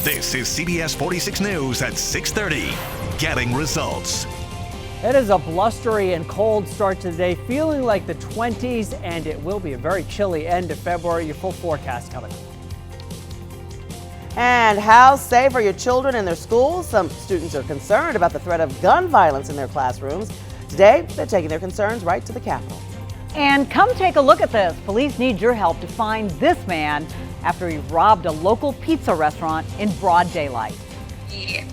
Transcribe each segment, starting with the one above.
This is CBS 46 News at 6:30. Getting results. It is a blustery and cold start to the day, feeling like the 20s, and it will be a very chilly end of February. Your full forecast coming up. And how safe are your children in their schools? Some students are concerned about the threat of gun violence in their classrooms. Today, they're taking their concerns right to the Capitol. And come take a look at this. Police need your help to find this man after he robbed a local pizza restaurant in broad daylight. The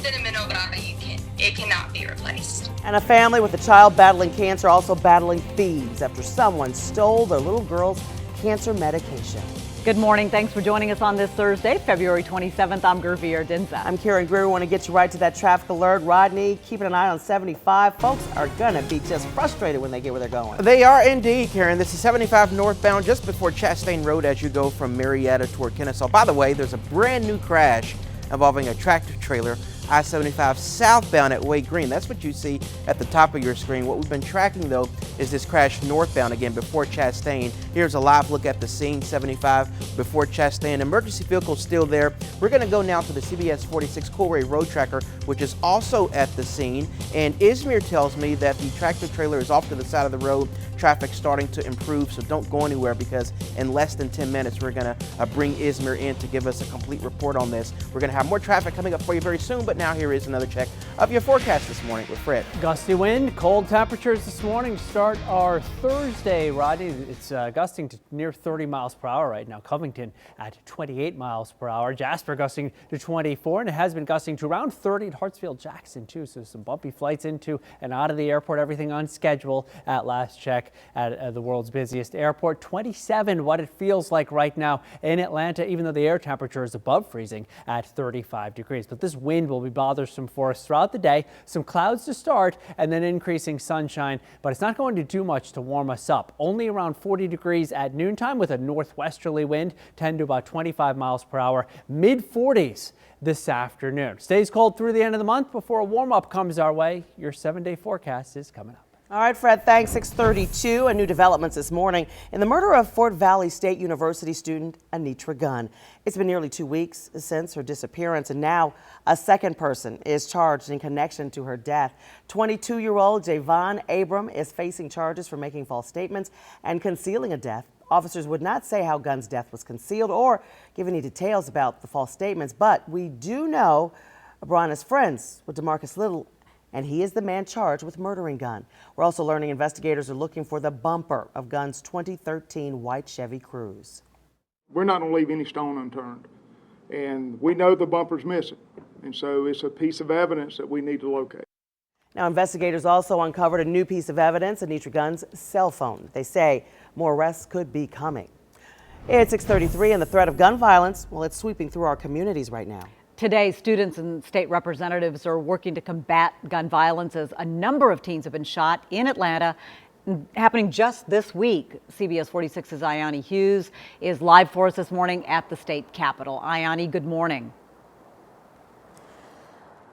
sentimental value it cannot be replaced. And a family with a child battling cancer also battling thieves after someone stole their little girl's cancer medication. Good morning. Thanks for joining us on this Thursday, February 27th. I'm Gervier Dinza. I'm Karen Greer. We want to get you right to that traffic alert. Rodney, keeping an eye on 75. Folks are going to be just frustrated when they get where they're going. They are indeed, Karen. This is 75 northbound just before Chastain Road as you go from Marietta toward Kennesaw. By the way, there's a brand new crash involving a tractor trailer. I-75 southbound at Wade Green. That's what you see at the top of your screen. What we've been tracking, though, is this crash northbound again before Chastain. Here's a live look at the scene, 75 before Chastain. Emergency vehicle still there. We're going to go now to the CBS 46 Coolray Road Tracker, which is also at the scene. And Izmir tells me that the tractor trailer is off to the side of the road. Traffic starting to improve, so don't go anywhere because in less than 10 minutes we're going to bring Izmir in to give us a complete report on this. We're going to have more traffic coming up for you very soon, but now here is another check of your forecast this morning with Fred. Gusty wind, cold temperatures this morning to start our Thursday, Rodney. It's gusting to near 30 miles per hour right now. Covington at 28 miles per hour. Jasper gusting to 24, and it has been gusting to around 30 at Hartsfield-Jackson too. So some bumpy flights into and out of the airport. Everything on schedule at last check at the world's busiest airport. 27, what it feels like right now in Atlanta, even though the air temperature is above freezing at 35 degrees. But this wind will be bothersome for us throughout the day. Some clouds to start and then increasing sunshine, but it's not going to do much to warm us up. Only around 40 degrees at noontime with a northwesterly wind, 10 to about 25 miles per hour, mid 40s this afternoon. Stays cold through the end of the month before a warm up comes our way. Your 7-day forecast is coming up. All right, Fred, thanks. 6:32 and new developments this morning in the murder of Fort Valley State University student Anitra Gunn. It's been nearly 2 weeks since her disappearance, and now a second person is charged in connection to her death. 22-year-old Javon Abram is facing charges for making false statements and concealing a death. Officers would not say how Gunn's death was concealed or give any details about the false statements, but we do know Abram is friends with DeMarcus Little, and he is the man charged with murdering Gunn. We're also learning investigators are looking for the bumper of Gunn's 2013 white Chevy Cruze. We're not going to leave any stone unturned, and we know the bumper's missing, and so it's a piece of evidence that we need to locate. Now, investigators also uncovered a new piece of evidence, Anitra Gunn's cell phone. They say more arrests could be coming. It's 6:33, and the threat of gun violence, well, it's sweeping through our communities right now. Today, students and state representatives are working to combat gun violence as a number of teens have been shot in Atlanta. Happening just this week. CBS 46's Ayani Hughes is live for us this morning at the state capitol. Ayani, good morning.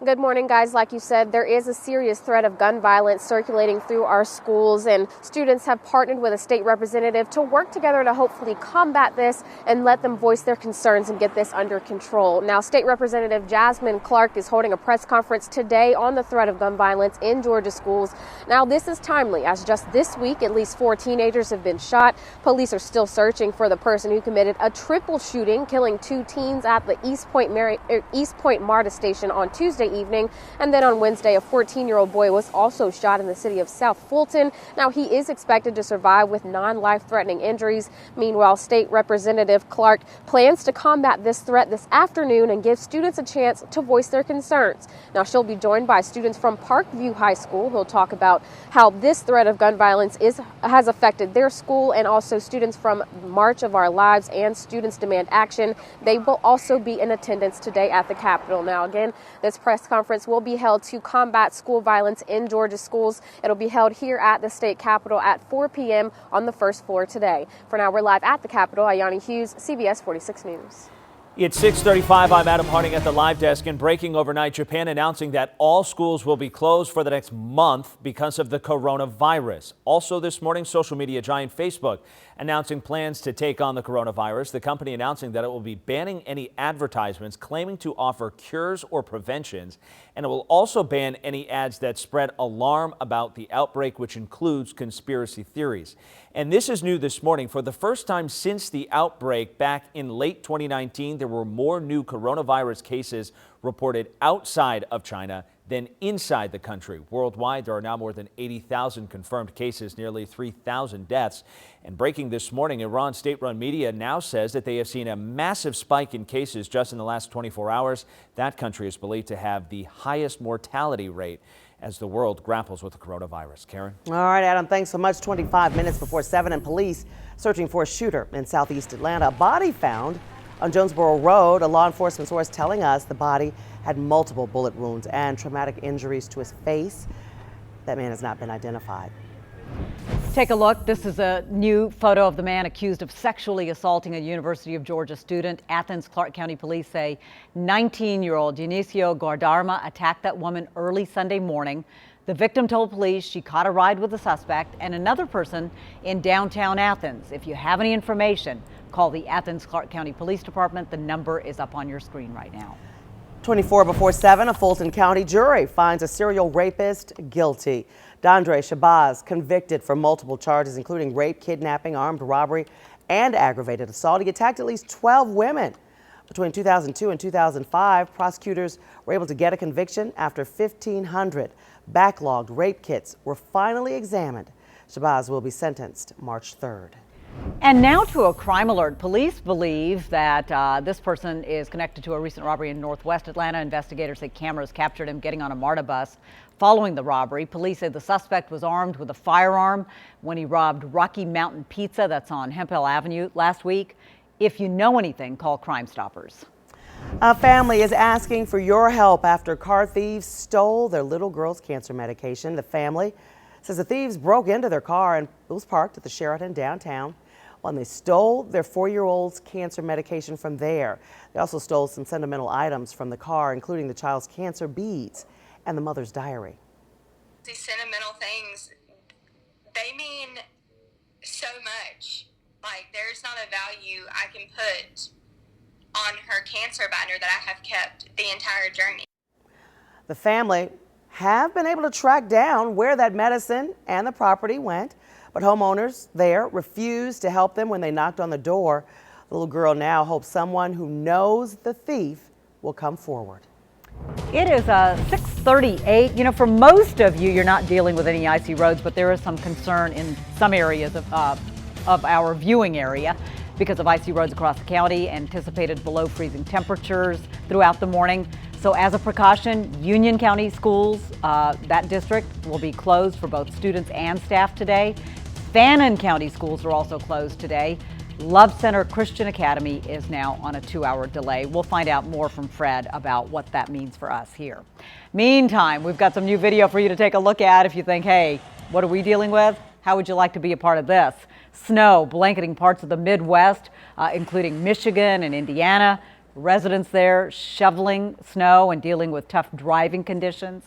Good morning, guys. Like you said, there is a serious threat of gun violence circulating through our schools, and students have partnered with a state representative to work together to hopefully combat this and let them voice their concerns and get this under control. Now, State Representative Jasmine Clark is holding a press conference today on the threat of gun violence in Georgia schools. Now, this is timely, as just this week, at least 4 teenagers have been shot. Police are still searching for the person who committed a triple shooting, killing 2 teens at the East Point MARTA station on Tuesday evening. And then on Wednesday, a 14-year-old boy was also shot in the city of South Fulton. Now, he is expected to survive with non-life-threatening injuries. Meanwhile, State Representative Clark plans to combat this threat this afternoon and give students a chance to voice their concerns. Now, she'll be joined by students from Parkview High School who'll talk about how this threat of gun violence has affected their school, and also students from March of Our Lives and Students Demand Action. They will also be in attendance today at the Capitol. Now, again, this press conference will be held to combat school violence in Georgia schools. It'll be held here at the state capitol at 4 p.m. on the first floor today. For now, we're live at the Capitol. Ayani Hughes, CBS 46 News. It's 6:35. I'm Adam Harding at the live desk. And breaking overnight, Japan announcing that all schools will be closed for the next month because of the coronavirus. Also this morning, social media giant Facebook announcing plans to take on the coronavirus. The company announcing that it will be banning any advertisements claiming to offer cures or preventions. And it will also ban any ads that spread alarm about the outbreak, which includes conspiracy theories. And this is new this morning. For the first time since the outbreak back in late 2019, there were more new coronavirus cases reported outside of China than inside the country. Worldwide, there are now more than 80,000 confirmed cases, nearly 3,000 deaths. And breaking this morning, Iran's state-run media now says that they have seen a massive spike in cases just in the last 24 hours. That country is believed to have the highest mortality rate as the world grapples with the coronavirus. Karen? All right, Adam, thanks so much. 25 minutes before 7 and police searching for a shooter in southeast Atlanta. A body found on Jonesboro Road. A law enforcement source telling us the body had multiple bullet wounds and traumatic injuries to his face. That man has not been identified. Take a look. This is a new photo of the man accused of sexually assaulting a University of Georgia student. Athens Clark County police say 19-year-old Dionisio Guardarma attacked that woman early Sunday morning. The victim told police she caught a ride with the suspect and another person in downtown Athens. If you have any information, call the Athens Clark County Police Department. The number is up on your screen right now. 24 before 7, a Fulton County jury finds a serial rapist guilty. Dondre Shabazz convicted for multiple charges, including rape, kidnapping, armed robbery, and aggravated assault. He attacked at least 12 women. Between 2002 and 2005, prosecutors were able to get a conviction after 1,500 backlogged rape kits were finally examined. Shabazz will be sentenced March 3rd. And now to a crime alert. Police believe that this person is connected to a recent robbery in northwest Atlanta. Investigators say cameras captured him getting on a MARTA bus following the robbery. Police say the suspect was armed with a firearm when he robbed Rocky Mountain Pizza, that's on Hemphill Avenue, last week. If you know anything, call Crime Stoppers. A family is asking for your help after car thieves stole their little girl's cancer medication. The family says the thieves broke into their car and it was parked at the Sheraton downtown. When they stole their 4-year-old's cancer medication from there. They also stole some sentimental items from the car, including the child's cancer beads and the mother's diary. These sentimental things, they mean so much. Like, there's not a value I can put on her cancer binder that I have kept the entire journey. The family have been able to track down where that medicine and the property went, but homeowners there refused to help them when they knocked on the door. The little girl now hopes someone who knows the thief will come forward. It is 6:38. You know, for most of you, you're not dealing with any icy roads, but there is some concern in some areas of our viewing area because of icy roads across the county, anticipated below freezing temperatures throughout the morning. So as a precaution, Union County schools, that district, will be closed for both students and staff today. Fannin County schools are also closed today. Love Center Christian Academy is now on a 2-hour delay. We'll find out more from Fred about what that means for us here. Meantime, we've got some new video for you to take a look at if you think, hey, what are we dealing with? How would you like to be a part of this? Snow blanketing parts of the Midwest, including Michigan and Indiana. Residents there shoveling snow and dealing with tough driving conditions.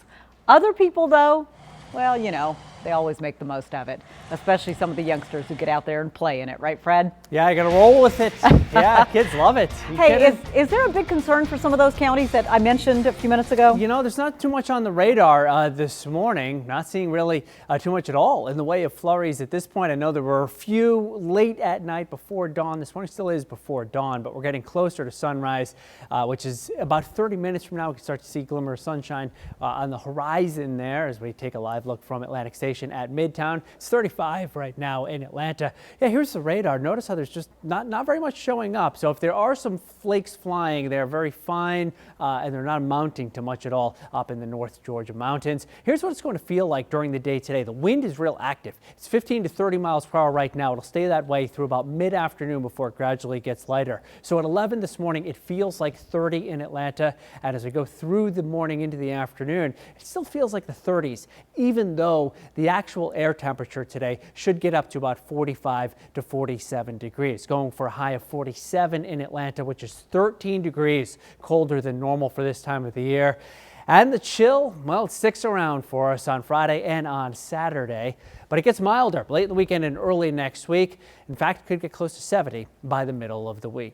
Other people, though, well, you know, they always make the most of it, especially some of the youngsters who get out there and play in it. Right, Fred? Yeah, I got to roll with it. Yeah, kids love it. Hey, is there a big concern for some of those counties that I mentioned a few minutes ago? You know, there's not too much on the radar this morning. Not seeing really too much at all in the way of flurries at this point. I know there were a few late at night before dawn. This morning still is before dawn, but we're getting closer to sunrise, which is about 30 minutes from now. We can start to see a glimmer of sunshine on the horizon there as we take a live look from Atlantic Station at Midtown. It's 35 right now in Atlanta. Yeah, here's the radar. Notice how there's just not very much showing up. So if there are some flakes flying, they're very fine and they're not amounting to much at all up in the North Georgia mountains. Here's what it's going to feel like during the day today. The wind is real active. It's 15 to 30 miles per hour right now. It'll stay that way through about mid-afternoon before it gradually gets lighter. So at 11 this morning, it feels like 30 in Atlanta. And as we go through the morning into the afternoon, it still feels like the 30s, even though the the actual air temperature today should get up to about 45 to 47 degrees, going for a high of 47 in Atlanta, which is 13 degrees colder than normal for this time of the year. And the chill, well, it sticks around for us on Friday and on Saturday, but it gets milder late in the weekend and early next week. In fact, it could get close to 70 by the middle of the week.